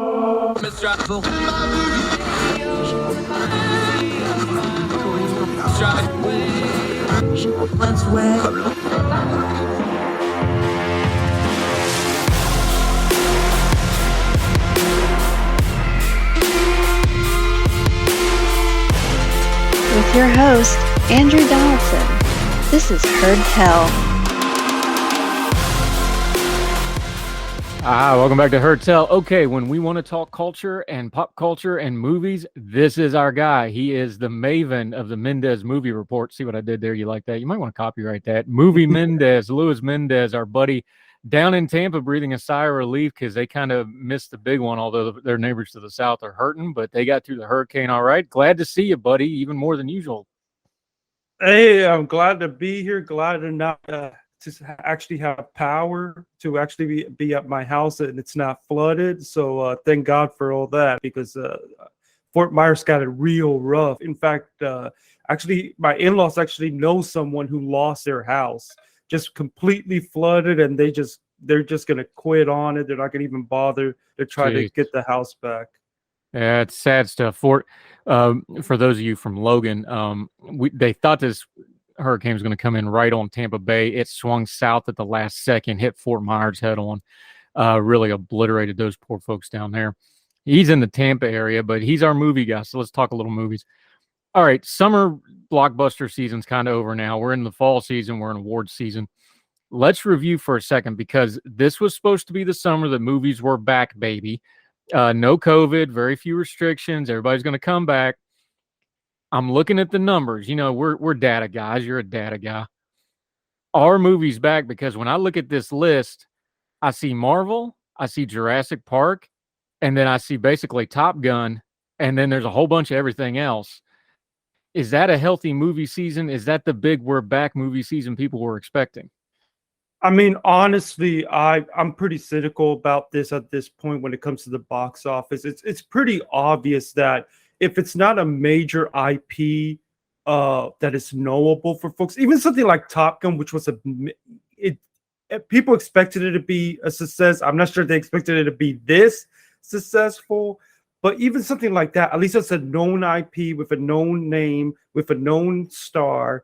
With your host, Andrew Donaldson. This is Heard Tell. Welcome back to Heard Tell. Okay, when we want to talk culture and pop culture and movies, this is our guy. He is the maven of the Mendez movie report. See what I did there? You like that? You might want to copyright that. Movie Mendez, Luis Mendez, our buddy down in Tampa, breathing a sigh of relief because they kind of missed the big one, although their neighbors to the south are hurting, but they got through the hurricane all right. Glad to see you, buddy, even more than usual. Hey, I'm glad to be here. Glad to not actually have power to actually be at my house and it's not flooded. So thank God for all that, because Fort Myers got it real rough. In fact, actually, my in-laws actually know someone who lost their house, just completely flooded, and they're just gonna quit on it. They're not gonna even bother to try to get the house back. Yeah, it's sad stuff. For those of you from Logan, they thought this hurricane was going to come in right on Tampa Bay. It swung south at the last second, hit Fort Myers head on, really obliterated those poor folks down there. He's in the Tampa area, but he's our movie guy, so let's talk a little movies. All right, summer blockbuster season's kind of over now. We're in the fall season. We're in awards season. Let's review for a second, because this was supposed to be the summer that movies were back, baby. No COVID, very few restrictions. Everybody's going to come back. I'm looking at the numbers. You know, we're data guys. You're a data guy. Our movie's back, because when I look at this list, I see Marvel, I see Jurassic Park, and then I see basically Top Gun, and then there's a whole bunch of everything else. Is that a healthy movie season? Is that the big we're back movie season people were expecting? I mean, honestly, I'm pretty cynical about this at this point when it comes to the box office. It's pretty obvious that if it's not a major IP that is knowable for folks, even something like Top Gun, which was people expected it to be a success. I'm not sure they expected it to be this successful, but even something like that, at least it's a known IP with a known name, with a known star.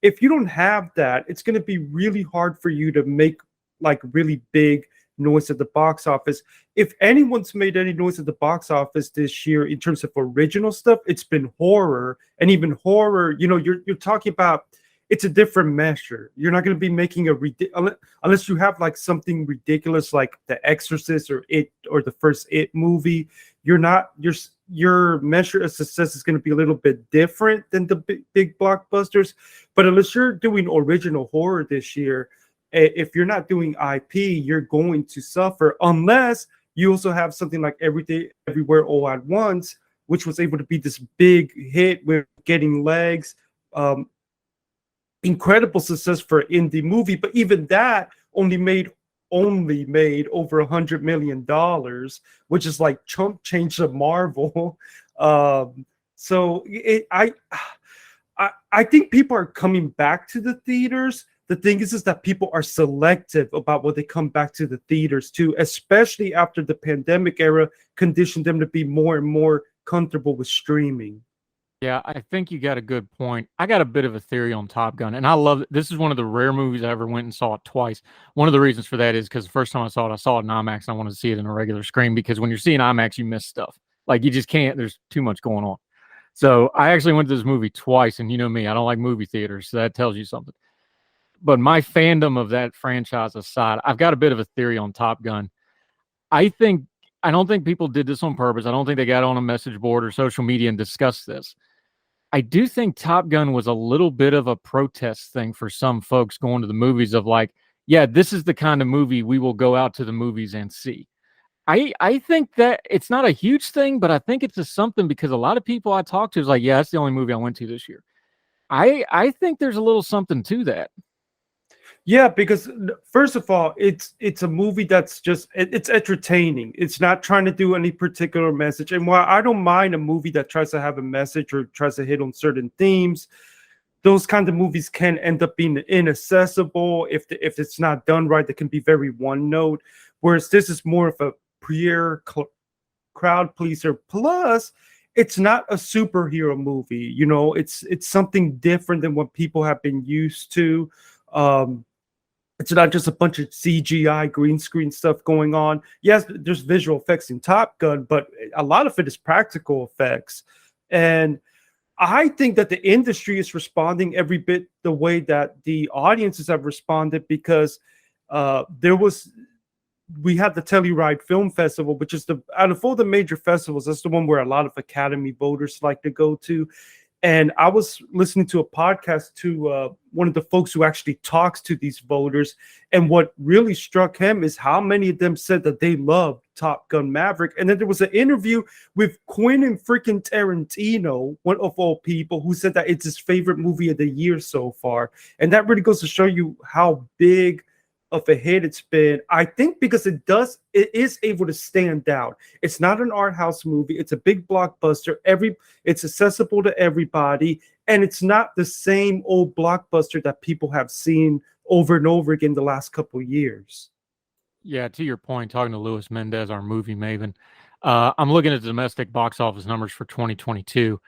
If you don't have that, it's going to be really hard for you to make like really big noise at the box office. If anyone's made any noise at the box office this year in terms of original stuff, it's been horror. And even horror, you know, you're talking about, it's a different measure. You're not going to be making unless you have like something ridiculous like The Exorcist or It, or the first It movie. Your measure of success is going to be a little bit different than the big blockbusters. But unless you're doing original horror this year, if you're not doing IP, you're going to suffer, unless you also have something like Everything Everywhere All at Once, which was able to be this big hit with getting legs. Incredible success for an indie movie, but even that only made over $100 million, which is like chump change of Marvel. So I think people are coming back to the theaters. The thing is that people are selective about what they come back to the theaters to, especially after the pandemic era conditioned them to be more and more comfortable with streaming. Yeah, I think you got a good point. I got a bit of a theory on Top Gun, and I love it. This is one of the rare movies I ever went and saw it twice. One of the reasons for that is because the first time I saw it in IMAX, and I wanted to see it in a regular screen, because when you're seeing IMAX, you miss stuff. Like, you just can't. There's too much going on. So I actually went to this movie twice, and you know me, I don't like movie theaters, so that tells you something. But my fandom of that franchise aside, I've got a bit of a theory on Top Gun. I don't think people did this on purpose. I don't think they got on a message board or social media and discussed this. I do think Top Gun was a little bit of a protest thing for some folks going to the movies, of like, yeah, this is the kind of movie we will go out to the movies and see. I think that it's not a huge thing, but I think it's just something, because a lot of people I talk to is like, yeah, that's the only movie I went to this year. I think there's a little something to that. Yeah, because first of all, it's a movie that's just it's entertaining. It's not trying to do any particular message. And while I don't mind a movie that tries to have a message or tries to hit on certain themes, those kind of movies can end up being inaccessible if it's not done right. They can be very one note. Whereas this is more of a crowd pleaser. Plus, it's not a superhero movie. You know, it's something different than what people have been used to. It's not just a bunch of CGI green screen stuff going on. Yes, there's visual effects in Top Gun, but a lot of it is practical effects. And I think that the industry is responding every bit the way that the audiences have responded, because we had the Telluride Film Festival, which is out of all the major festivals, that's the one where a lot of Academy voters like to go to. And I was listening to a podcast to one of the folks who actually talks to these voters. And what really struck him is how many of them said that they loved Top Gun Maverick. And then there was an interview with Quentin freaking Tarantino, one of all people, who said that it's his favorite movie of the year so far. And that really goes to show you how big of a hit it's been. I think because it is able to stand out. It's not an art house movie. It's a big blockbuster. It's accessible to everybody, and it's not the same old blockbuster that people have seen over and over again the last couple of years. Yeah, to your point, talking to Luis Mendez, our movie maven, I'm looking at the domestic box office numbers for 2022.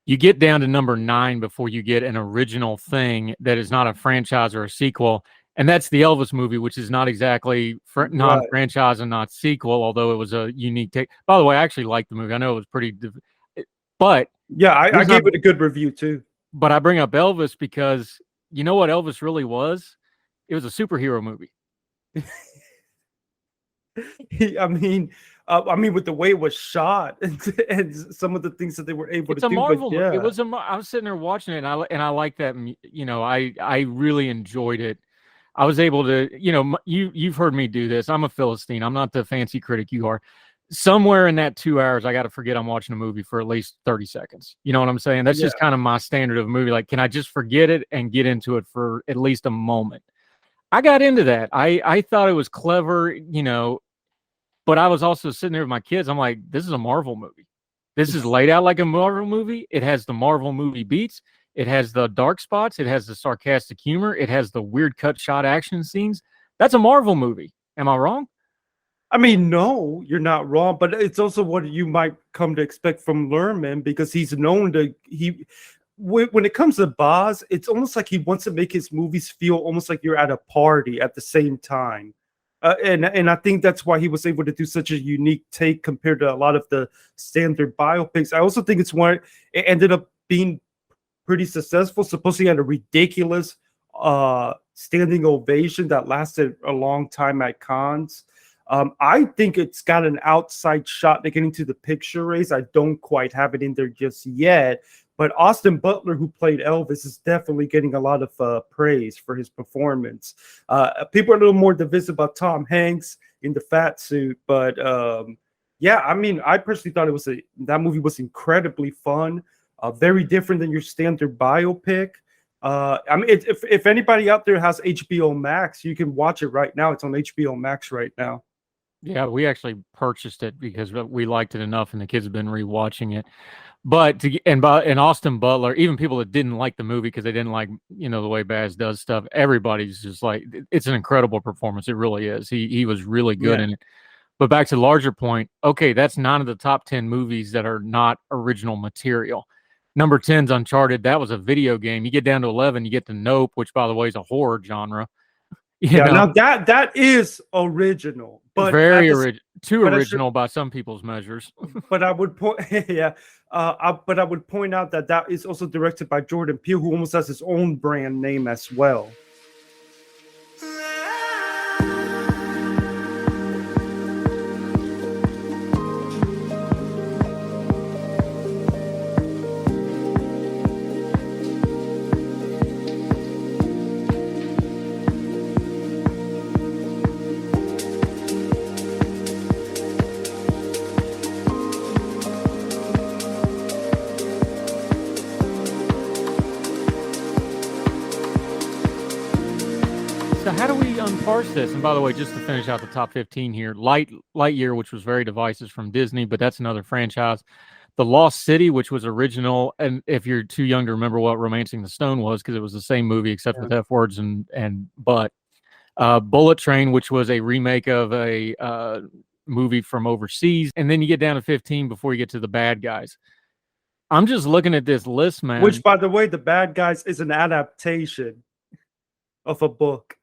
You get down to number 9 before you get an original thing that is not a franchise or a sequel. And that's the Elvis movie, which is not exactly non-franchise and not sequel, although it was a unique take. By the way, I actually liked the movie. I know it was pretty, but yeah, I gave it a good review too. But I bring up Elvis because you know what Elvis really was? It was a superhero movie. I mean, with the way it was shot and some of the things that they were able to do. It's a Marvel movie. Yeah. It was I was sitting there watching it, and I like that. You know, I really enjoyed it. I was able to, you know, you've heard me do this. I'm a Philistine. I'm not the fancy critic you are. Somewhere in that 2 hours, I got to forget I'm watching a movie for at least 30 seconds. You know what I'm saying? That's just kind of my standard of a movie. Like, can I just forget it and get into it for at least a moment? I got into that. I thought it was clever, you know, but I was also sitting there with my kids. I'm like, this is a Marvel movie. This is laid out like a Marvel movie. It has the Marvel movie beats. It has the dark spots. It has the sarcastic humor. It has the weird cut shot action scenes. That's a Marvel movie. Am I wrong? I mean, no, you're not wrong, but it's also what you might come to expect from Lerman, because he's known to when it comes to Boz, it's almost like he wants to make his movies feel almost like you're at a party at the same time. And I think that's why he was able to do such a unique take compared to a lot of the standard biopics. I also think it's why it ended up being pretty successful. Supposedly had a ridiculous standing ovation that lasted a long time at Cannes. I think it's got an outside shot to get into the picture race. I don't quite have it in there just yet. But Austin Butler, who played Elvis, is definitely getting a lot of praise for his performance. People are a little more divisive about Tom Hanks in the fat suit. But yeah, I mean, I personally thought that movie was incredibly fun. Very different than your standard biopic. I mean, if anybody out there has HBO Max, you can watch it right now. It's on HBO Max right now. Yeah, we actually purchased it because we liked it enough, and the kids have been rewatching it. But and Austin Butler, even people that didn't like the movie because they didn't like, you know, the way Baz does stuff, everybody's just like, it's an incredible performance. It really is. He was really good in it. But back to the larger point, okay, that's 9 of the top 10 movies that are not original material. Number 10's Uncharted. That was a video game. You get down to 11, you get to Nope, which, by the way, is a horror genre. You know? Now that is original, but very original by some people's measures. But I would point, but I would point out that is also directed by Jordan Peele, who almost has his own brand name as well. So how do we unparse this? And by the way, just to finish out the top 15 here, Lightyear, which was very divisive from Disney, but that's another franchise. The Lost City, which was original, and if you're too young to remember what Romancing the Stone was, because it was the same movie except with F words and but. Bullet Train, which was a remake of a movie from overseas, and then you get down to 15 before you get to the bad guys. I'm just looking at this list, man. Which, by the way, The Bad Guys is an adaptation of a book.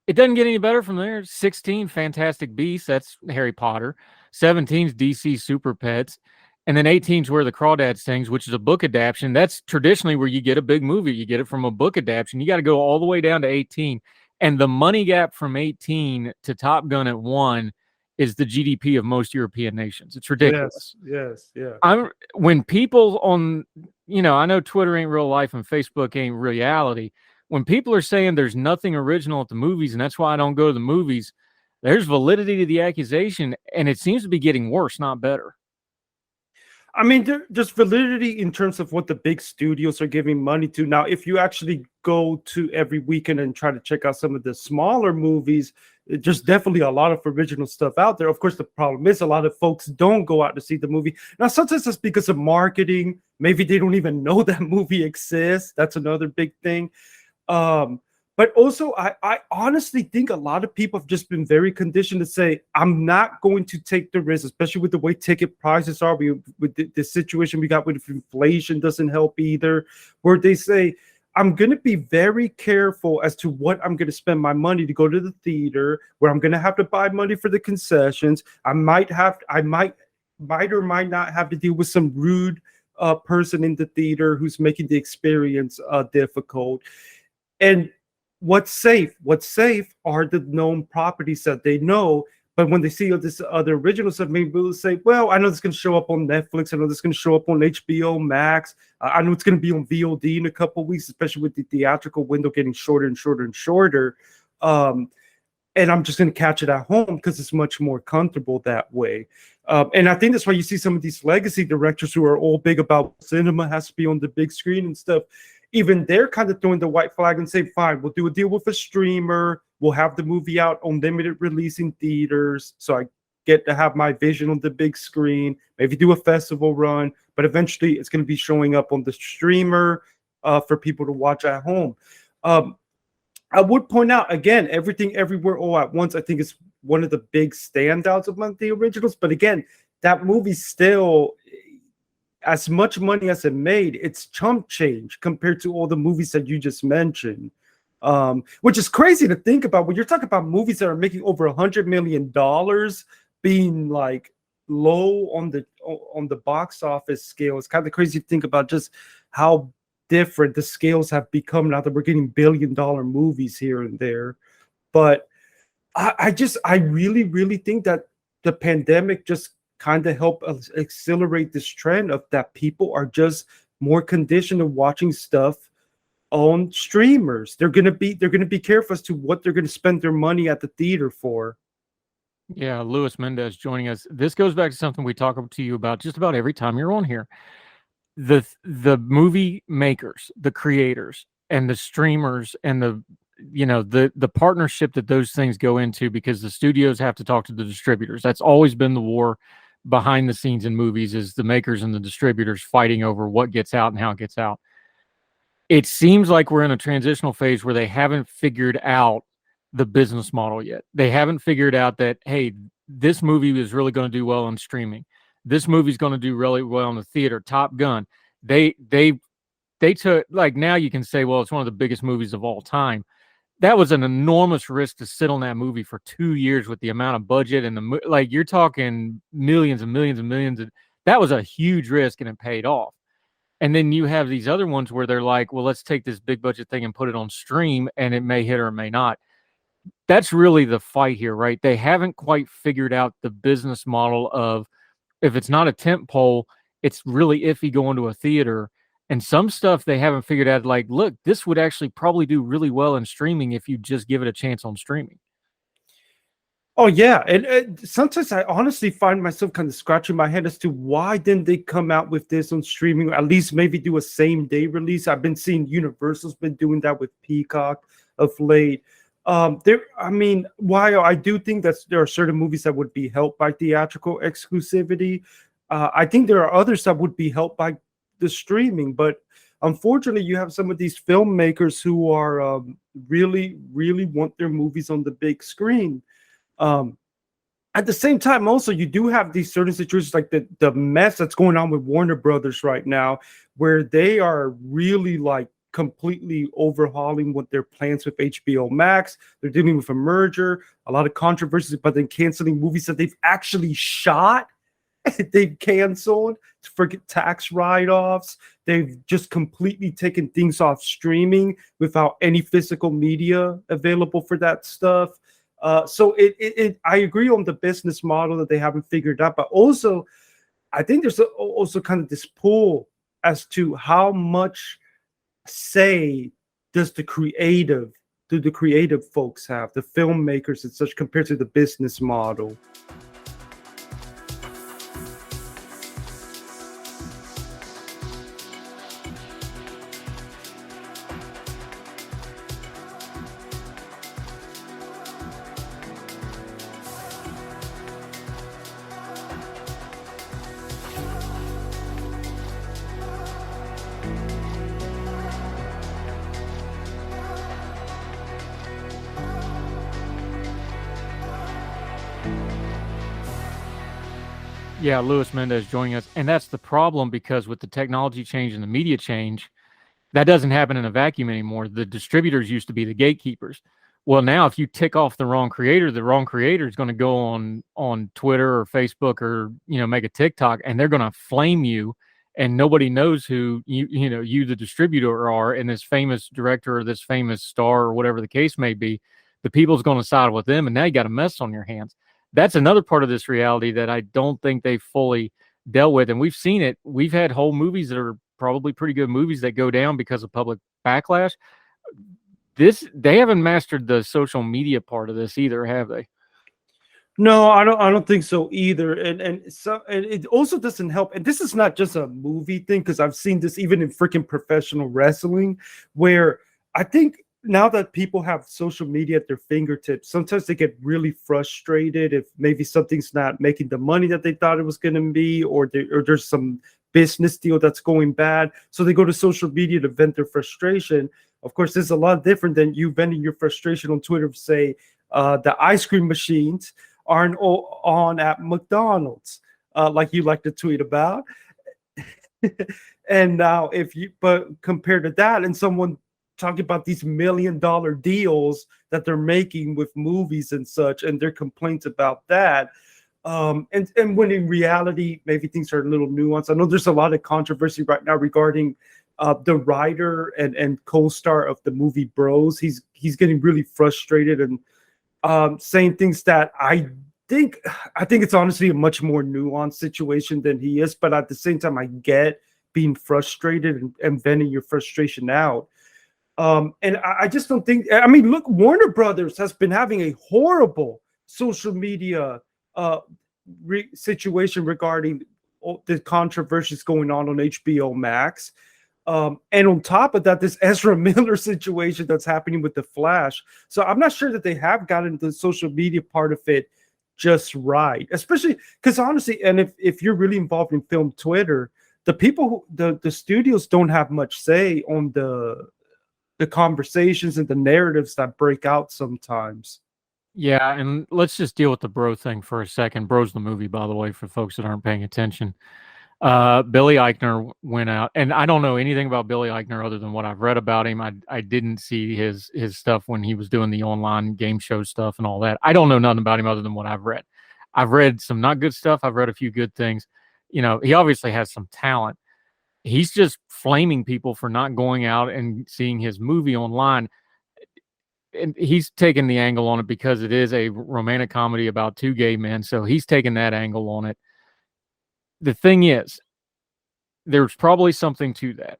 It doesn't get any better from there. 16, Fantastic Beasts. That's Harry Potter. 17's DC Super Pets. And then 18's Where the Crawdad Sings, which is a book adaptation. That's traditionally where you get a big movie. You get it from a book adaptation. You got to go all the way down to 18. And the money gap from 18 to Top Gun at 1 is the GDP of most European nations. It's ridiculous. Yes, yeah. When people on, I know Twitter ain't real life and Facebook ain't reality. When people are saying there's nothing original at the movies and that's why I don't go to the movies, there's validity to the accusation, and it seems to be getting worse, not better. I mean, there's validity in terms of what the big studios are giving money to. Now, if you actually go to every weekend and try to check out some of the smaller movies, there's definitely a lot of original stuff out there. Of course, the problem is a lot of folks don't go out to see the movie. Now, sometimes it's because of marketing. Maybe they don't even know that movie exists. That's another big thing. But also, I honestly think a lot of people have just been very conditioned to say, I'm not going to take the risk, especially with the way ticket prices are. With the situation we got with inflation doesn't help either, where they say, I'm going to be very careful as to what I'm going to spend my money to go to the theater, where I'm going to have to buy money for the concessions. I might or might not have to deal with some rude person in the theater who's making the experience difficult. And what's safe are the known properties that they know. But when they see this other original stuff, maybe they'll say, well, I know this is going to show up on Netflix. I know this is going to show up on HBO Max. I know it's going to be on VOD in a couple of weeks, especially with the theatrical window getting shorter and shorter and shorter. And I'm just going to catch it at home because it's much more comfortable that way. And I think that's why you see some of these legacy directors who are all big about cinema has to be on the big screen and stuff. Even they're kind of throwing the white flag and say, fine, we'll do a deal with a streamer. We'll have the movie out on limited release in theaters. So I get to have my vision on the big screen, maybe do a festival run, but eventually it's going to be showing up on the streamer for people to watch at home. I would point out, again, Everything Everywhere All at Once, I think is one of the big standouts among the originals. But again, that movie still, as much money as it made, it's chump change compared to all the movies that you just mentioned, which is crazy to think about when you're talking about movies that are making over $100 million being like low on the box office scale. It's kind of crazy to think about just how different the scales have become now that we're getting billion-dollar movies here and there. But I really, really think that the pandemic just kind of help us accelerate this trend of that people are just more conditioned to watching stuff on streamers. They're gonna be careful as to what they're gonna spend their money at the theater for. Yeah, Luis Mendez joining us. This goes back to something we talk to you about just about every time you're on here. The movie makers, the creators, and the streamers, and the partnership that those things go into, because the studios have to talk to the distributors. That's always been the war behind the scenes in movies, is the makers and the distributors fighting over what gets out and how it gets out. It seems like we're in a transitional phase where they haven't figured out the business model yet. They haven't figured out that, hey, this movie is really going to do well on streaming. This movie's going to do really well in the theater. Top Gun. They took, like, now you can say, well, it's one of the biggest movies of all time. That was an enormous risk to sit on that movie for 2 years with the amount of budget and you're talking millions and millions and millions. That was a huge risk and it paid off. And then you have these other ones where they're like, well, let's take this big budget thing and put it on stream and it may hit or it may not. That's really the fight here, right? They haven't quite figured out the business model of, if it's not a tent pole, it's really iffy going to a theater. And some stuff they haven't figured out, like, look, this would actually probably do really well in streaming if you just give it a chance on streaming. Oh, yeah. And sometimes I honestly find myself kind of scratching my head as to why didn't they come out with this on streaming, or at least maybe do a same-day release. I've been seeing Universal's been doing that with Peacock of late. While I do think that there are certain movies that would be helped by theatrical exclusivity, I think there are others that would be helped by the streaming. But unfortunately, you have some of these filmmakers who are really, really want their movies on the big screen. at the same time, also you do have these certain situations like the mess that's going on with Warner Brothers right now, where they are really like completely overhauling what their plans with HBO Max. They're dealing with a merger, a lot of controversies, but then canceling movies that they've actually shot. They've canceled for tax write-offs. They've just completely taken things off streaming without any physical media available for that stuff. So I agree on the business model that they haven't figured out, but also I think there's also kind of this pull as to how much say does the creative folks have, the filmmakers and such, compared to the business model. Yeah, Luis Mendez joining us. And that's the problem, because with the technology change and the media change, that doesn't happen in a vacuum anymore. The distributors used to be the gatekeepers. Well, now if you tick off the wrong creator is going to go on Twitter or Facebook or, make a TikTok, and they're going to flame you, and nobody knows who you the distributor are, and this famous director or this famous star or whatever the case may be. The people's going to side with them, and now you got a mess on your hands. That's another part of this reality that I don't think they fully dealt with. And we've seen it. We've had whole movies that are probably pretty good movies that go down because of public backlash. They haven't mastered the social media part of this either, have they? No, I don't think so either. And it also doesn't help. And this is not just a movie thing, because I've seen this even in freaking professional wrestling, where I think now that people have social media at their fingertips, sometimes they get really frustrated if maybe something's not making the money that they thought it was going to be, or there's some business deal that's going bad. So they go to social media to vent their frustration. Of course, this is a lot different than you venting your frustration on Twitter, say the ice cream machines aren't on at McDonald's, like you like to tweet about. And now but compared to that, and someone talking about these $1 million deals that they're making with movies and such, and their complaints about that. And when in reality, maybe things are a little nuanced. I know there's a lot of controversy right now regarding the writer and co-star of the movie Bros. He's getting really frustrated and saying things that I think it's honestly a much more nuanced situation than he is. But at the same time, I get being frustrated and venting your frustration out. And I just don't think, I mean, look, Warner Brothers has been having a horrible social media situation regarding the controversies going on HBO Max. And on top of that, this Ezra Miller situation that's happening with The Flash. So I'm not sure that they have gotten the social media part of it just right, especially because honestly, and if you're really involved in film Twitter, the people the studios don't have much say on the conversations and the narratives that break out sometimes. Yeah, and let's just deal with the Bro thing for a second. Bro's the movie, by the way, for folks that aren't paying attention. Billy Eichner went out, and I don't know anything about Billy Eichner other than what I've read about him. I didn't see his stuff when he was doing the online game show stuff and all that. I don't know nothing about him other than what I've read. I've read some not good stuff. I've read a few good things. He obviously has some talent. He's just flaming people for not going out and seeing his movie online. And he's taken the angle on it because it is a romantic comedy about two gay men. So he's taken that angle on it. The thing is, there's probably something to that.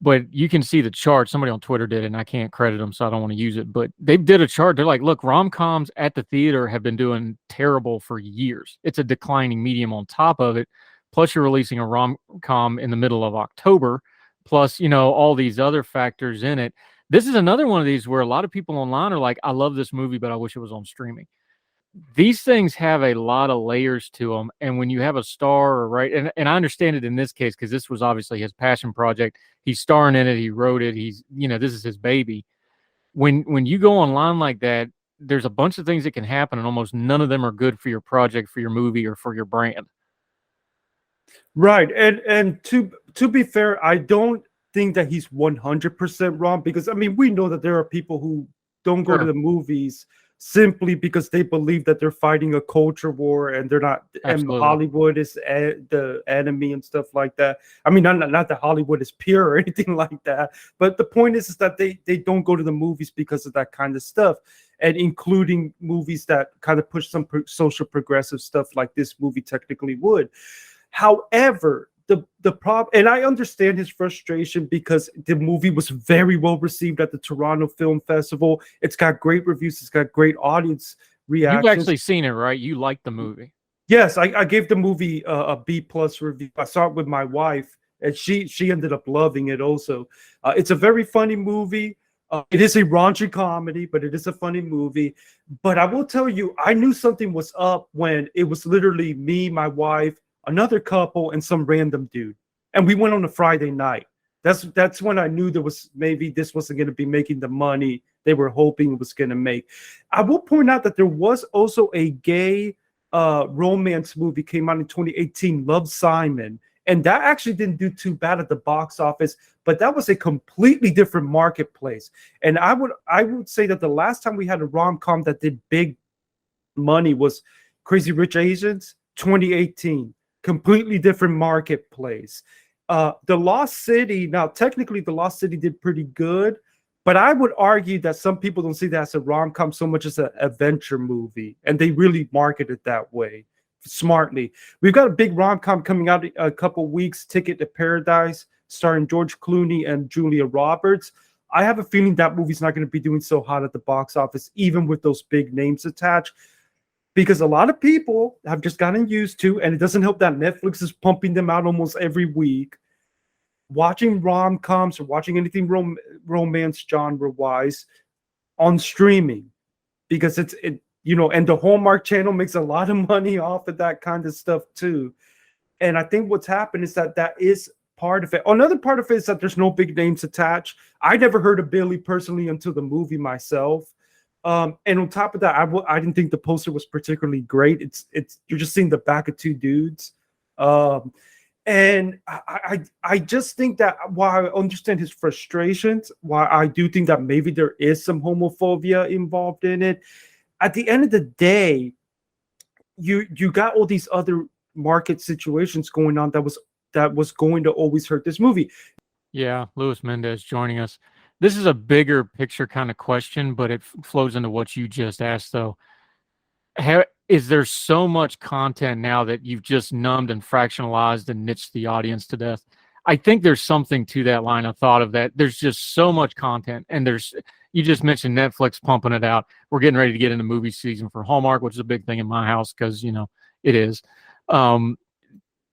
But you can see the chart. Somebody on Twitter did it, and I can't credit them, so I don't want to use it. But they did a chart. They're like, look, rom-coms at the theater have been doing terrible for years. It's a declining medium on top of it. Plus, you're releasing a rom-com in the middle of October. Plus, all these other factors in it. This is another one of these where a lot of people online are like, I love this movie, but I wish it was on streaming. These things have a lot of layers to them. And when you have a star, right, and I understand it in this case because this was obviously his passion project. He's starring in it. He wrote it. This is his baby. When you go online like that, there's a bunch of things that can happen, and almost none of them are good for your project, for your movie, or for your brand. Right. And to be fair, I don't think that he's 100% wrong, because I mean, we know that there are people who don't go to Sure. the movies simply because they believe that they're fighting a culture war, and they're not, and Absolutely. Hollywood is the enemy and stuff like that. I mean, not that Hollywood is pure or anything like that, but the point is that they don't go to the movies because of that kind of stuff, and including movies that kind of push some social progressive stuff like this movie technically would. However, the problem, and I understand his frustration, because the movie was very well received at the Toronto Film Festival. It's got great reviews. It's got great audience You've reactions. actually seen it, right? You liked the movie. Yes, I gave the movie a B+ review. I saw it with my wife, and she ended up loving it also. It's a very funny movie. It is a raunchy comedy, but it is a funny movie. But I will tell you, I knew something was up when it was literally me, my wife, another couple, and some random dude, and we went on a Friday night. That's when I knew there was, maybe this wasn't going to be making the money they were hoping it was going to make. I will point out that there was also a gay romance movie came out in 2018, Love, Simon, and that actually didn't do too bad at the box office, but that was a completely different marketplace. And I would say that the last time we had a rom-com that did big money was Crazy Rich Asians, 2018. Completely different marketplace. The Lost City, now technically The Lost City did pretty good, but I would argue that some people don't see that as a rom-com so much as an adventure movie, and they really market it that way smartly. We've got a big rom-com coming out in a couple weeks, Ticket to Paradise, starring George Clooney and Julia Roberts. I have a feeling that movie's not going to be doing so hot at the box office, even with those big names attached, because a lot of people have just gotten used to, and it doesn't help that Netflix is pumping them out almost every week, watching rom-coms or watching anything romance genre-wise on streaming, because it and the Hallmark Channel makes a lot of money off of that kind of stuff too. And I think what's happened is that is part of it. Another part of it is that there's no big names attached. I never heard of Billy personally until the movie myself. And on top of that, I didn't think the poster was particularly great. It's you're just seeing the back of two dudes. And I just think that while I understand his frustrations, while I do think that maybe there is some homophobia involved in it, at the end of the day, you got all these other market situations going on that was going to always hurt this movie. Yeah, Luis Mendez joining us. This is a bigger picture kind of question, but it flows into what you just asked, though. Is there so much content now that you've just numbed and fractionalized and niched the audience to death? I think there's something to that line of thought of that. There's just so much content, and you just mentioned Netflix pumping it out. We're getting ready to get into movie season for Hallmark, which is a big thing in my house because, it is.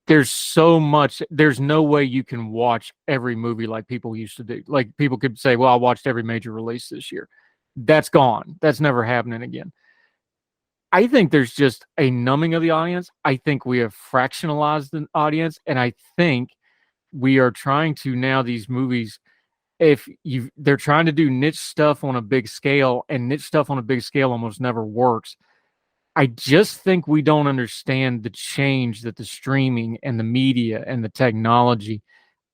There's so much. There's no way you can watch every movie like people used to do. Like people could say, well, I watched every major release this year. That's gone. That's never happening again. I think there's just a numbing of the audience. I think we have fractionalized the audience. And I think we are trying to now, these movies, they're trying to do niche stuff on a big scale, and niche stuff on a big scale almost never works. I just think we don't understand the change that the streaming and the media and the technology.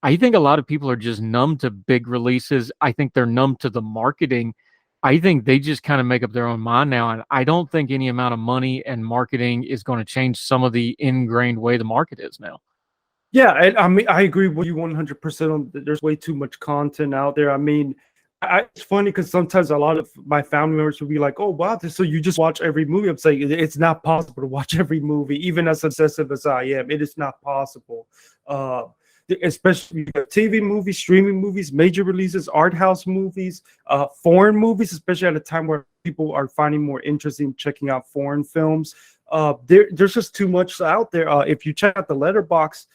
I think a lot of people are just numb to big releases. I think they're numb to the marketing. I think they just kind of make up their own mind now. And I don't think any amount of money and marketing is going to change some of the ingrained way the market is now. Yeah, and I mean, I agree with you 100% on. There's way too much content out there. I mean, it's funny because sometimes a lot of my family members will be like, "Oh, wow, so you just watch every movie?" I'm saying it's not possible to watch every movie, even as obsessive as I am. It is not possible. Especially TV movies, streaming movies, major releases, art house movies, foreign movies, especially at a time where people are finding more interest in checking out foreign films. There's just too much out there. If you check out the Letterboxd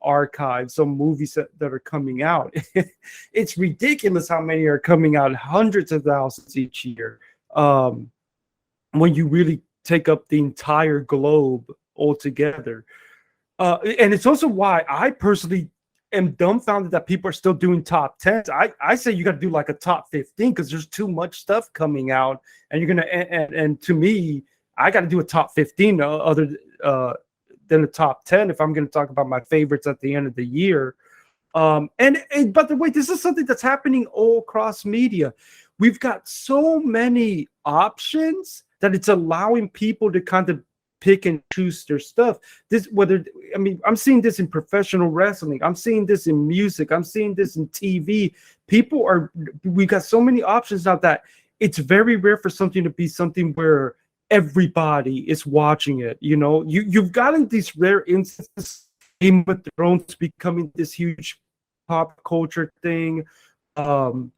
archive, some movies that are coming out, it's ridiculous how many are coming out, hundreds of thousands each year, when you really take up the entire globe altogether. And it's also why I personally am dumbfounded that people are still doing top 10s. I say you got to do like a top 15 because there's too much stuff coming out, and you're gonna and to me, I got to do a top 15 other than a top 10 if I'm going to talk about my favorites at the end of the year. And by the way, this is something that's happening all across media. We've got so many options that it's allowing people to kind of pick and choose their stuff. I'm seeing this in professional wrestling. I'm seeing this in music. I'm seeing this in TV. We got so many options now that it's very rare for something to be something where everybody is watching it. You know, you've gotten these rare instances. Game of Thrones becoming this huge pop culture thing. You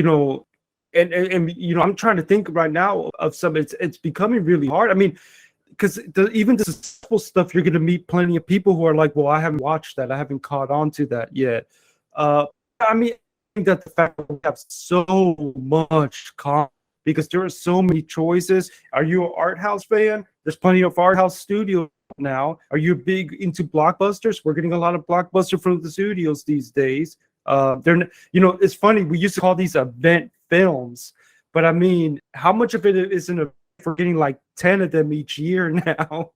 know, and you know, I'm trying to think right now of some. It's becoming really hard. I mean, because even the simple stuff, you're going to meet plenty of people who are like, well, I haven't watched that, I haven't caught on to that yet. I mean, I think that the fact that we have so much content, because there are so many choices. Are you an art house fan? There's plenty of art house studios now. Are you big into blockbusters? We're getting a lot of blockbuster from the studios these days. They're, you know, it's funny, we used to call these event films, but I mean, how much of it isn't a, we're getting like 10 of them each year now.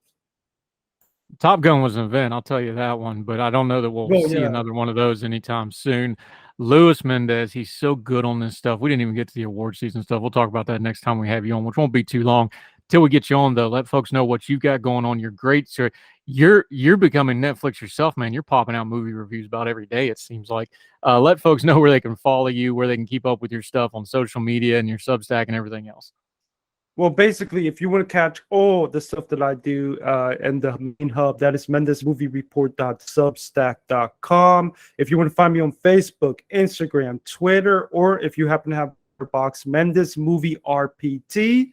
Top Gun was an event, I'll tell you that one, but I don't know that we'll see another one of those anytime soon. Luis Mendez, he's so good on this stuff. We didn't even get to the award season stuff. We'll talk about that next time we have you on, which won't be too long. Till we get you on, though, let folks know what you've got going on. You're great, sir. You're becoming Netflix yourself, man. You're popping out movie reviews about every day, it seems like. Let folks know where they can follow you, where they can keep up with your stuff on social media and your Substack and everything else. Well, basically, if you want to catch all the stuff that I do and the main hub, that is mendezmoviereport.substack.com. If you want to find me on Facebook, Instagram, Twitter, or if you happen to have a box, Mendez Movie RPT.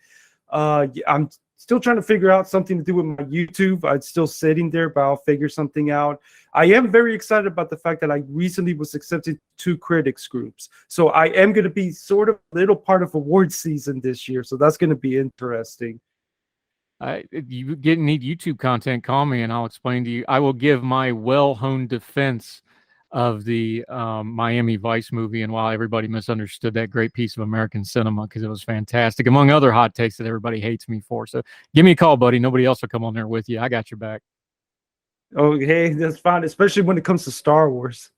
I'm still trying to figure out something to do with my YouTube. It's still sitting there, but I'll figure something out. I am very excited about the fact that I recently was accepted to critics groups. So I am going to be sort of a little part of award season this year. So that's going to be interesting. You need YouTube content, call me and I'll explain to you. I will give my well-honed defense of the Miami Vice movie and why everybody misunderstood that great piece of American cinema, because it was fantastic, among other hot takes that everybody hates me for. So give me a call, buddy. Nobody else will come on there with you. I got your back. Oh, hey, that's fine, especially when it comes to Star Wars.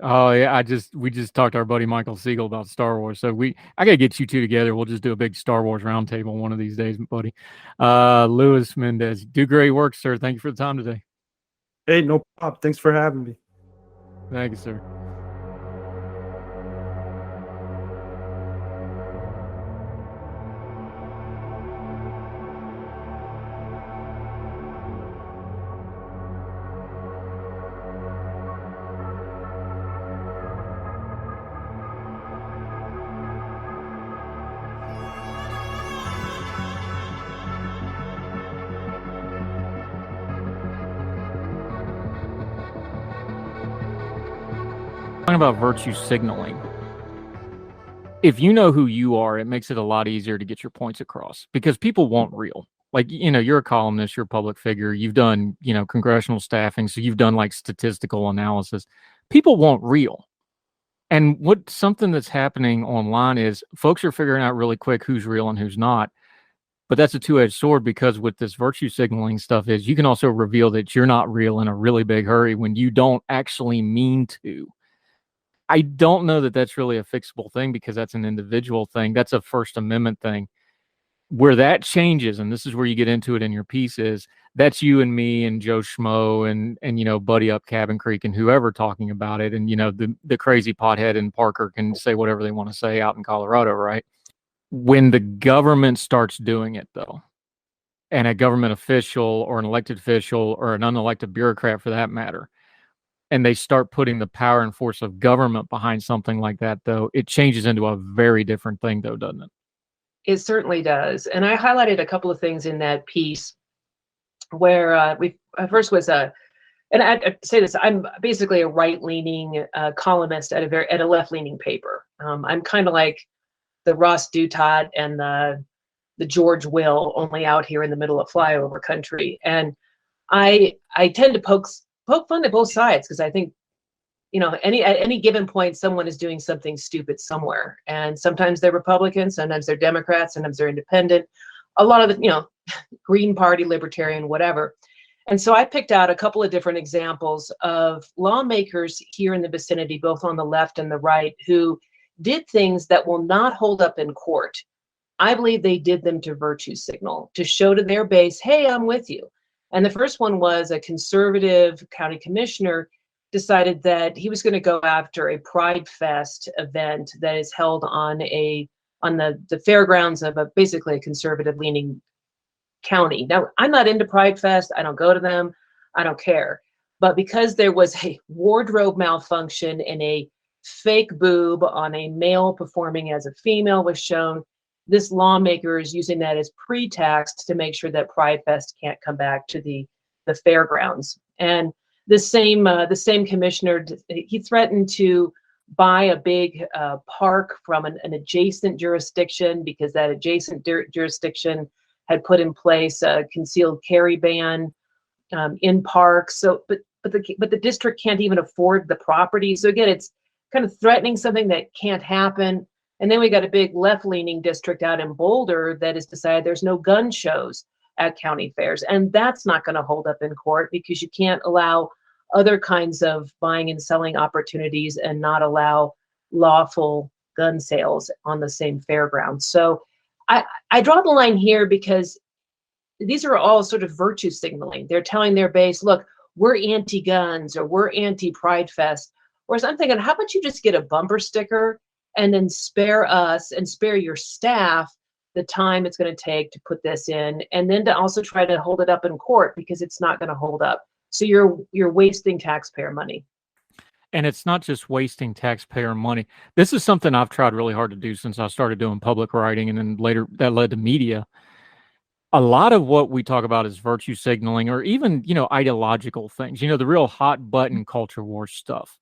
Oh yeah, we just talked to our buddy Michael Siegel about Star Wars. So I gotta get you two together. We'll just do a big Star Wars roundtable one of these days, buddy. Luis Mendez, do great work, sir. Thank you for the time today. Hey, no problem. Thanks for having me. Thank you, sir. Talking about virtue signaling. If you know who you are, it makes it a lot easier to get your points across, because people want real. Like, you know, you're a columnist, you're a public figure, you've done, you know, congressional staffing, so you've done like statistical analysis. People want real. And something that's happening online is folks are figuring out really quick who's real and who's not. But that's a two-edged sword, because with this virtue signaling stuff is you can also reveal that you're not real in a really big hurry when you don't actually mean to. I don't know that that's really a fixable thing, because that's an individual thing. That's a First Amendment thing. Where that changes, and this is where you get into it in your piece, is that's you and me and Joe Schmo and you know, Buddy Up Cabin Creek and whoever talking about it. And, you know, the crazy pothead in Parker can say whatever they want to say out in Colorado, right? When the government starts doing it, though, and a government official or an elected official or an unelected bureaucrat for that matter, and they start putting the power and force of government behind something like that, though, it changes into a very different thing, though, doesn't it? It certainly does. And I highlighted a couple of things in that piece where first was and I say this, I'm basically a right-leaning columnist at a left-leaning paper. I'm kind of like the Ross Douthat and the George Will, only out here in the middle of flyover country. And I tend to poke fun at both sides, because I think, at any given point, someone is doing something stupid somewhere. And sometimes they're Republicans, sometimes they're Democrats, sometimes they're independent. A lot of it, Green Party, Libertarian, whatever. And so I picked out a couple of different examples of lawmakers here in the vicinity, both on the left and the right, who did things that will not hold up in court. I believe they did them to virtue signal, to show to their base, hey, I'm with you. And the first one was a conservative county commissioner decided that he was going to go after a Pride Fest event that is held on the fairgrounds of basically a conservative leaning county. Now, I'm not into Pride Fest. I don't go to them. I don't care. But because there was a wardrobe malfunction and a fake boob on a male performing as a female was shown, this lawmaker is using that as pretext to make sure that Pride Fest can't come back to the fairgrounds. And the same commissioner, he threatened to buy a big park from an adjacent jurisdiction, because that adjacent jurisdiction had put in place a concealed carry ban in parks. So, but the district can't even afford the property. So again, it's kind of threatening something that can't happen. And then we got a big left-leaning district out in Boulder that has decided there's no gun shows at county fairs, and that's not going to hold up in court, because you can't allow other kinds of buying and selling opportunities and not allow lawful gun sales on the same fairground. So I draw the line here because these are all sort of virtue signaling. They're telling their base, look, we're anti-guns or we're anti-Pride Fest. Whereas I'm thinking, how about you just get a bumper sticker and then spare us and spare your staff the time it's going to take to put this in, and then to also try to hold it up in court, because it's not going to hold up. So you're wasting taxpayer money. And it's not just wasting taxpayer money. This is something I've tried really hard to do since I started doing public writing, and then later that led to media. A lot of what we talk about is virtue signaling, or even, ideological things. The real hot button culture war stuff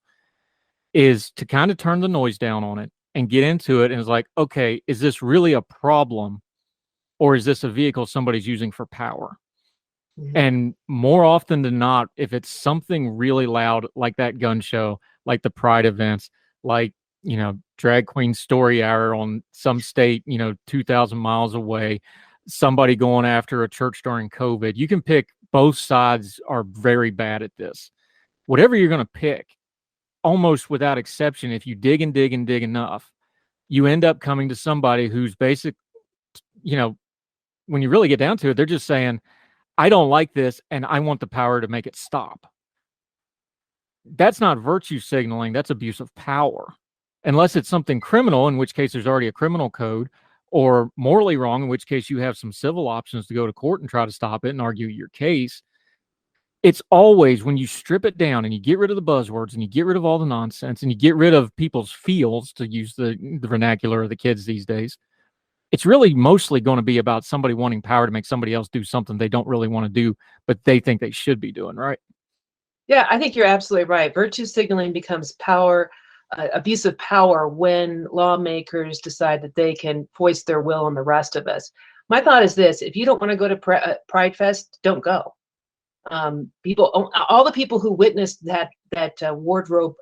is to kind of turn the noise down on it and get into it. And it's like, okay, is this really a problem, or is this a vehicle somebody's using for power? And more often than not, if it's something really loud, like that gun show, like the Pride events, like, drag queen story hour on some state, 2,000 miles away, somebody going after a church during COVID, you can pick, both sides are very bad at this. Whatever you're going to pick, almost without exception, if you dig and dig and dig enough, you end up coming to somebody who's when you really get down to it, they're just saying, I don't like this, and I want the power to make it stop. That's not virtue signaling. That's abuse of power. Unless it's something criminal, in which case there's already a criminal code, or morally wrong, in which case you have some civil options to go to court and try to stop it and argue your case. It's always, when you strip it down and you get rid of the buzzwords and you get rid of all the nonsense and you get rid of people's feels, to use the vernacular of the kids these days, it's really mostly going to be about somebody wanting power to make somebody else do something they don't really want to do, but they think they should be doing, right? Yeah, I think you're absolutely right. Virtue signaling becomes abuse of power, when lawmakers decide that they can foist their will on the rest of us. My thought is this: if you don't want to go to Pride Fest, don't go. All the people who witnessed that wardrobe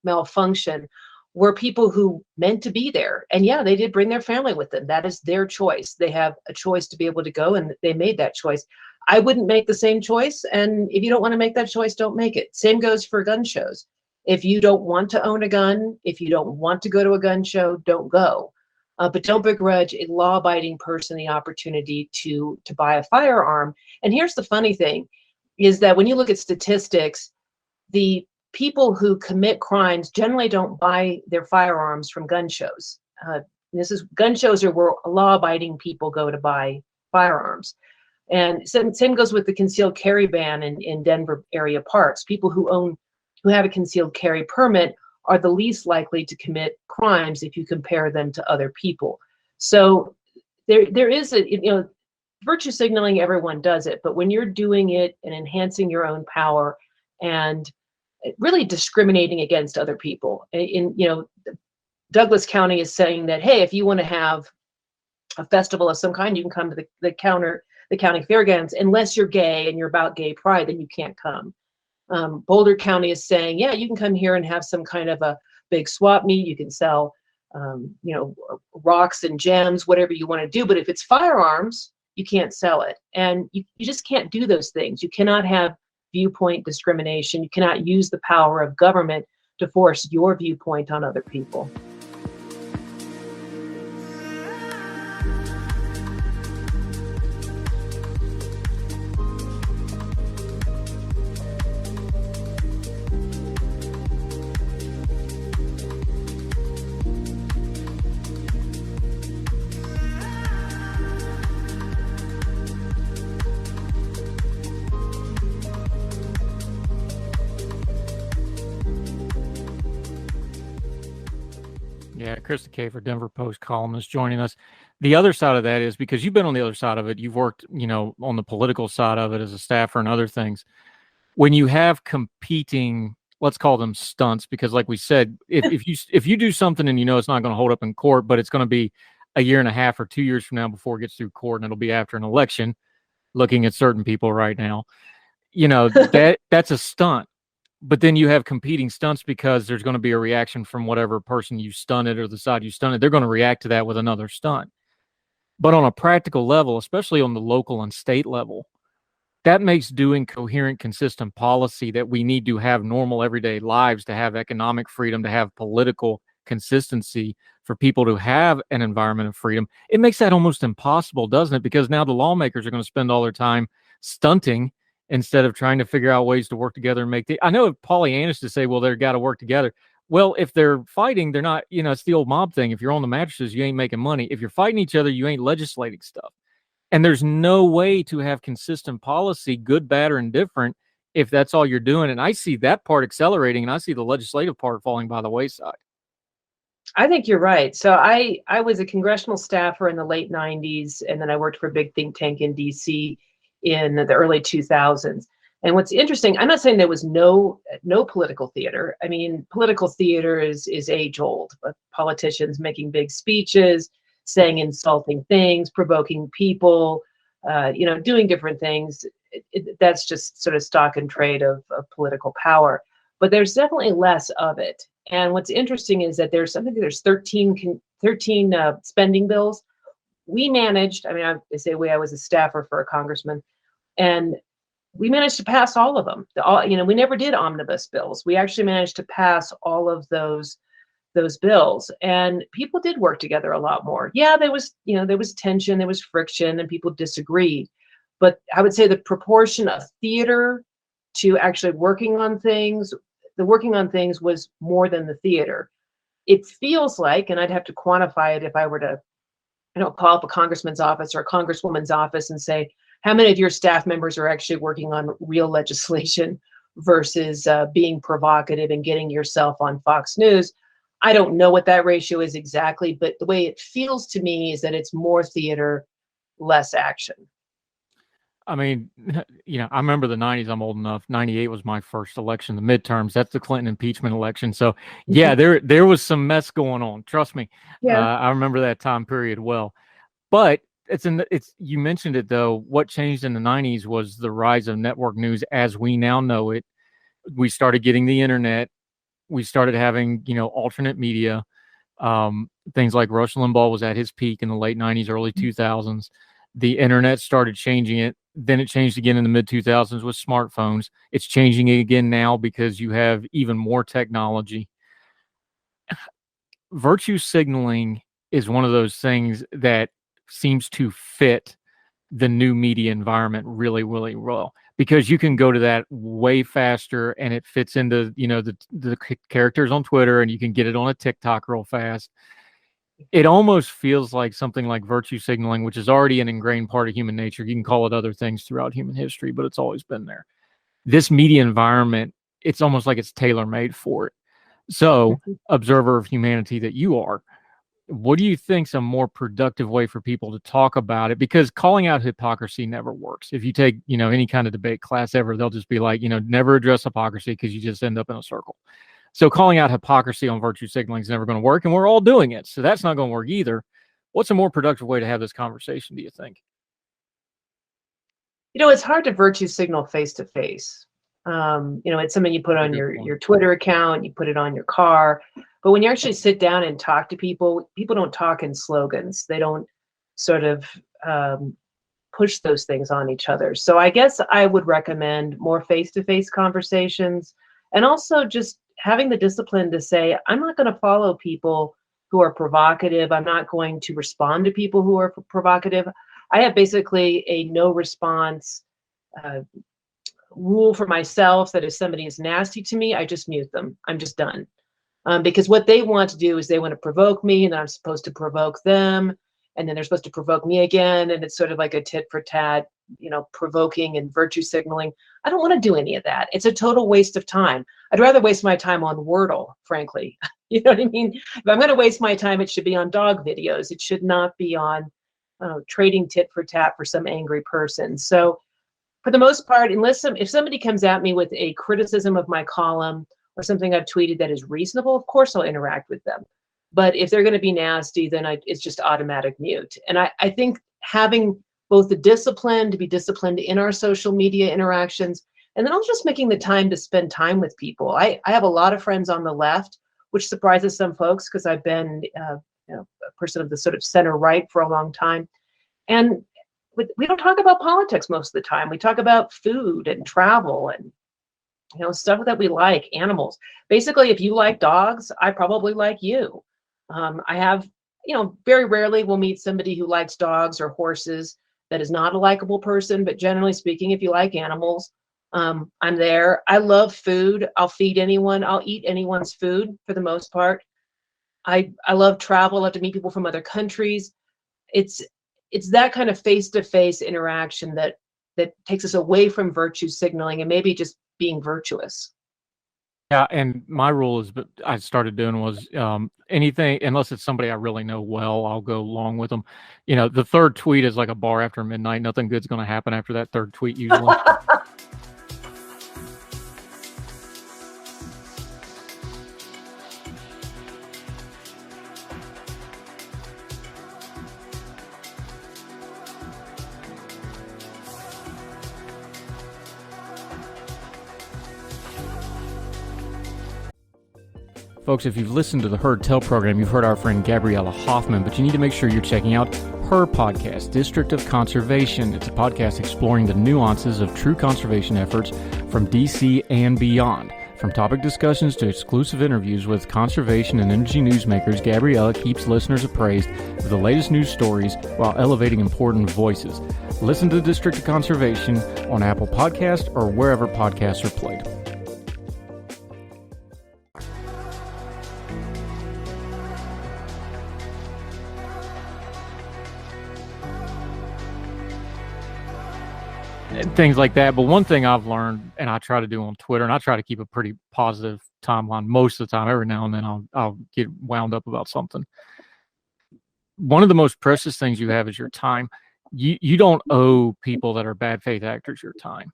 malfunction were people who meant to be there. And yeah, they did bring their family with them. That is their choice. They have a choice to be able to go, and they made that choice. I wouldn't make the same choice. And if you don't want to make that choice, don't make it. Same goes for gun shows. If you don't want to own a gun, if you don't want to go to a gun show, don't go. But don't begrudge a law-abiding person the opportunity to buy a firearm. And here's the funny thing, is that when you look at statistics, the people who commit crimes generally don't buy their firearms from gun shows. Gun shows are where law-abiding people go to buy firearms. And same goes with the concealed carry ban in Denver area parks. People who have a concealed carry permit are the least likely to commit crimes if you compare them to other people. So there is virtue signaling, everyone does it, but when you're doing it and enhancing your own power and really discriminating against other people, Douglas County is saying that, hey, if you want to have a festival of some kind, you can come to the county fairgrounds. Unless you're gay and you're about gay pride, then you can't come. Boulder County is saying, yeah, you can come here and have some kind of a big swap meet. You can sell, rocks and gems, whatever you want to do. But if it's firearms, you can't sell it. And you just can't do those things. You cannot have viewpoint discrimination. You cannot use the power of government to force your viewpoint on other people. Yeah, Krista Kafer, Denver Post columnist, joining us. The other side of that is because you've been on the other side of it. You've worked, on the political side of it as a staffer and other things. When you have competing, let's call them stunts, because like we said, if you do something and it's not going to hold up in court, but it's going to be a year and a half or 2 years from now before it gets through court, and it'll be after an election, looking at certain people right now, that's a stunt. But then you have competing stunts because there's going to be a reaction from whatever person you stunted or the side you stunted. They're going to react to that with another stunt. But on a practical level, especially on the local and state level, that makes doing coherent, consistent policy that we need to have normal everyday lives, to have economic freedom, to have political consistency, for people to have an environment of freedom. It makes that almost impossible, doesn't it? Because now the lawmakers are going to spend all their time stunting instead of trying to figure out ways to work together and make I know Pollyannish to say, well, they've got to work together. Well, if they're fighting, they're not, it's the old mob thing. If you're on the mattresses, you ain't making money. If you're fighting each other, you ain't legislating stuff. And there's no way to have consistent policy, good, bad, or indifferent, if that's all you're doing. And I see that part accelerating, and I see the legislative part falling by the wayside. I think you're right. So I was a congressional staffer in the late 90s, and then I worked for a big think tank in DC in the early 2000s. And what's interesting, I'm not saying there was no political theater. I mean, political theater is age old, but politicians making big speeches, saying insulting things, provoking people, doing different things. That's just sort of stock and trade of political power. But there's definitely less of it. And what's interesting is that there's 13 spending bills. We managed, I say I was a staffer for a congressman, and we managed to pass all of them. We never did omnibus bills. We actually managed to pass all of those bills, and people did work together a lot more. Yeah, there was tension, there was friction, and people disagreed. But I would say the proportion of theater to actually working on things, the working on things was more than the theater. It feels like, and I'd have to quantify it if I were to, call up a congressman's office or a congresswoman's office and say, how many of your staff members are actually working on real legislation versus being provocative and getting yourself on Fox News? I don't know what that ratio is exactly, but the way it feels to me is that it's more theater, less action. I remember the 90s. I'm old enough. 98 was my first election, the midterms. That's the Clinton impeachment election. So yeah, there was some mess going on. Trust me. Yeah. I remember that time period well. But you mentioned it though. What changed in the 90s was the rise of network news as we now know it. We started getting the internet. We started having, alternate media. Things like Rush Limbaugh was at his peak in the late 90s, early 2000s. The internet started changing it. Then it changed again in the mid 2000s with smartphones. It's changing it again now because you have even more technology. Virtue signaling is one of those things that seems to fit the new media environment really, really well, because you can go to that way faster, and it fits into, the characters on Twitter, and you can get it on a TikTok real fast. It almost feels like something like virtue signaling, which is already an ingrained part of human nature. You can call it other things throughout human history, but it's always been there. This media environment, it's almost like it's tailor-made for it. So, observer of humanity that you are, what do you think's a more productive way for people to talk about it? Because calling out hypocrisy never works. If you take, any kind of debate class ever, they'll just be like, never address hypocrisy because you just end up in a circle. So calling out hypocrisy on virtue signaling is never going to work, and we're all doing it. So that's not going to work either. What's a more productive way to have this conversation, do you think? It's hard to virtue signal face to face. It's something you put on Good your point. your Twitter account, you put it on your car. But when you actually sit down and talk to people, people don't talk in slogans. They don't sort of push those things on each other. So I guess I would recommend more face-to-face conversations, and also just having the discipline to say, I'm not going to follow people who are provocative. I'm not going to respond to people who are provocative. I have basically a no response uh, rule for myself, that if somebody is nasty to me, I just mute them. I'm just done. Because what they want to do is they want to provoke me, and then I'm supposed to provoke them, and then they're supposed to provoke me again, and it's sort of like a tit for tat, provoking and virtue signaling. I don't want to do any of that. It's a total waste of time. I'd rather waste my time on Wordle, frankly. You know what I mean? If I'm going to waste my time, it should be on dog videos. It should not be on trading tit for tat for some angry person. So for the most part, if somebody comes at me with a criticism of my column or something I've tweeted that is reasonable, of course I'll interact with them. But if they're going to be nasty, then it's just automatic mute. And I think having both the discipline to be disciplined in our social media interactions, and then also just making the time to spend time with people. I have a lot of friends on the left, which surprises some folks because I've been a person of the sort of center right for a long time. And we don't talk about politics most of the time. We talk about food and travel and stuff that we like, animals. Basically, if you like dogs, I probably like you. I have, very rarely we'll meet somebody who likes dogs or horses that is not a likable person. But generally speaking, if you like animals, I'm there. I love food. I'll feed anyone. I'll eat anyone's food for the most part. I love travel. I love to meet people from other countries. It's that kind of face-to-face interaction that takes us away from virtue signaling and maybe just being virtuous. Yeah, and my rule is, but I started doing was anything, unless it's somebody I really know well, I'll go along with them. The third tweet is like a bar after midnight. Nothing good's going to happen after that third tweet usually. Folks, if you've listened to the Heard Tell program, you've heard our friend Gabriella Hoffman, but you need to make sure you're checking out her podcast, District of Conservation. It's a podcast exploring the nuances of true conservation efforts from DC and beyond. From topic discussions to exclusive interviews with conservation and energy newsmakers, Gabriella keeps listeners appraised of the latest news stories while elevating important voices. Listen to District of Conservation on Apple Podcasts or wherever podcasts are played. Things like that. But one thing I've learned, and I try to do on Twitter, and I try to keep a pretty positive timeline most of the time. Every now and then I'll get wound up about something. One of the most precious things you have is your time. You don't owe people that are bad faith actors your time.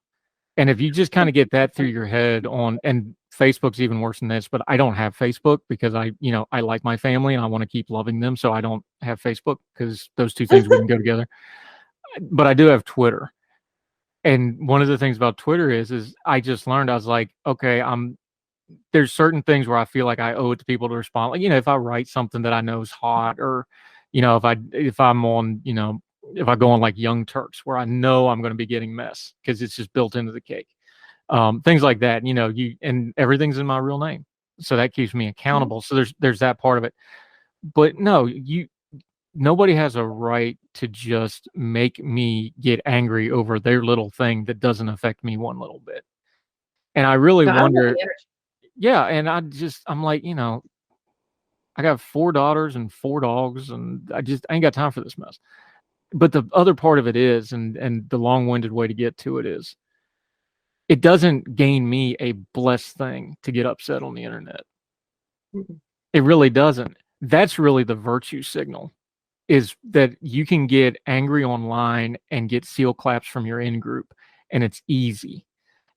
And if you just kind of get that through your head and Facebook's even worse than this, but I don't have Facebook because I like my family and I want to keep loving them. So I don't have Facebook because those two things wouldn't go together. But I do have Twitter. And one of the things about Twitter is I just learned, I was like, okay, there's certain things where I feel like I owe it to people to respond. Like, if I write something that I know is hot, or, if I'm on, if I go on like Young Turks where I know I'm going to be getting mess because it's just built into the cake. Things like that, and everything's in my real name. So that keeps me accountable. So there's that part of it. But no, nobody has a right to just make me get angry over their little thing that doesn't affect me one little bit. And I really wonder, yeah. And I'm like, I got 4 daughters and 4 dogs, and I ain't got time for this mess. But the other part of it is, and the long-winded way to get to it is, it doesn't gain me a blessed thing to get upset on the internet. Mm-hmm. It really doesn't. That's really the virtue signal. Is that you can get angry online and get seal claps from your in-group, and it's easy.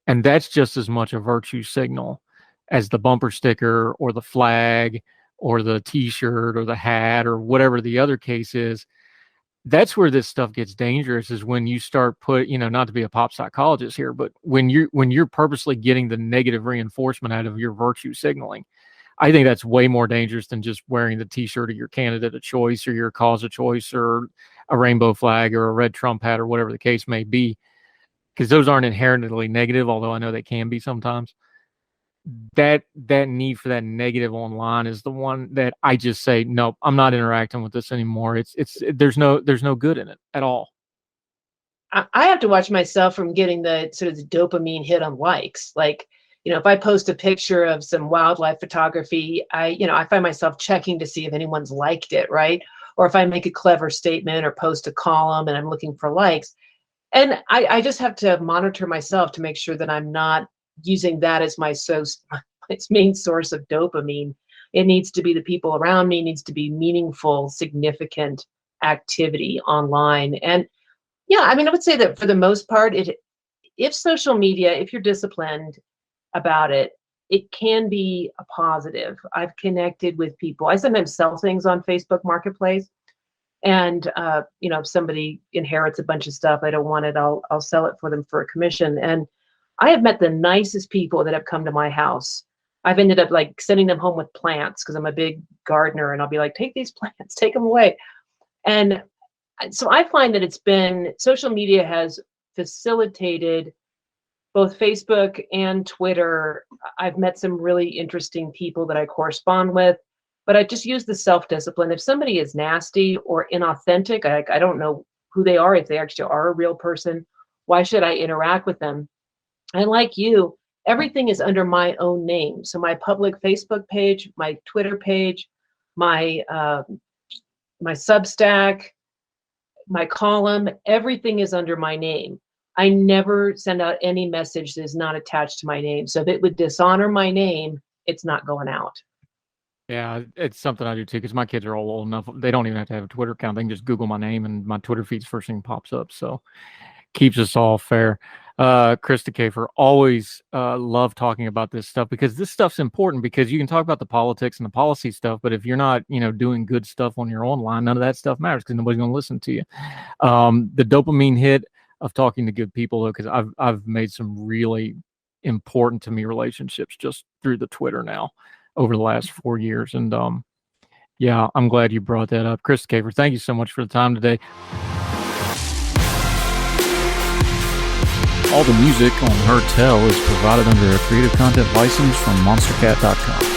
And that's just as much a virtue signal as the bumper sticker or the flag or the t-shirt or the hat or whatever the other case is. that's where this stuff gets dangerous, is when you start not to be a pop psychologist here, but when you're purposely getting the negative reinforcement out of your virtue signaling. I think that's way more dangerous than just wearing the t-shirt of your candidate of choice or your cause of choice or a rainbow flag or a red Trump hat or whatever the case may be, because those aren't inherently negative, although I know they can be sometimes. That need for that negative online is the one that I just say, nope, I'm not interacting with this anymore. There's no good in it at all. I have to watch myself from getting the sort of the dopamine hit on likes. Like, if I post a picture of some wildlife photography, I find myself checking to see if anyone's liked it, right? Or if I make a clever statement or post a column and I'm looking for likes. And I just have to monitor myself to make sure that I'm not using that as my main source of dopamine. It needs to be the people around me, needs to be meaningful, significant activity online. And yeah, I mean, I would say that for the most part, if social media, if you're disciplined about it, it can be a positive. I've connected with people. I sometimes sell things on Facebook Marketplace. And, if somebody inherits a bunch of stuff, I don't want it, I'll sell it for them for a commission. And I have met the nicest people that have come to my house. I've ended up like sending them home with plants because I'm a big gardener, and I'll be like, take these plants, take them away. And so I find that social media has facilitated both Facebook and Twitter. I've met some really interesting people that I correspond with, but I just use the self-discipline. If somebody is nasty or inauthentic, I don't know who they are, if they actually are a real person, why should I interact with them? And like you, everything is under my own name. So my public Facebook page, my Twitter page, my Substack, my column, everything is under my name. I never send out any message that is not attached to my name. So if it would dishonor my name, it's not going out. Yeah, it's something I do too, because my kids are all old enough. They don't even have to have a Twitter account. They can just Google my name and my Twitter feed's first thing pops up. So keeps us all fair. Krista, Kafer, always love talking about this stuff, because this stuff's important, because you can talk about the politics and the policy stuff, but if you're not, doing good stuff on your own line, none of that stuff matters, because nobody's going to listen to you. The dopamine hit of talking to good people, though, because I've made some really important to me relationships just through the Twitter now over the last 4 years. And yeah, I'm glad you brought that up. Krista, Kafer, thank you so much for the time today. All the music on Her Tell is provided under a Creative Content license from monstercat.com.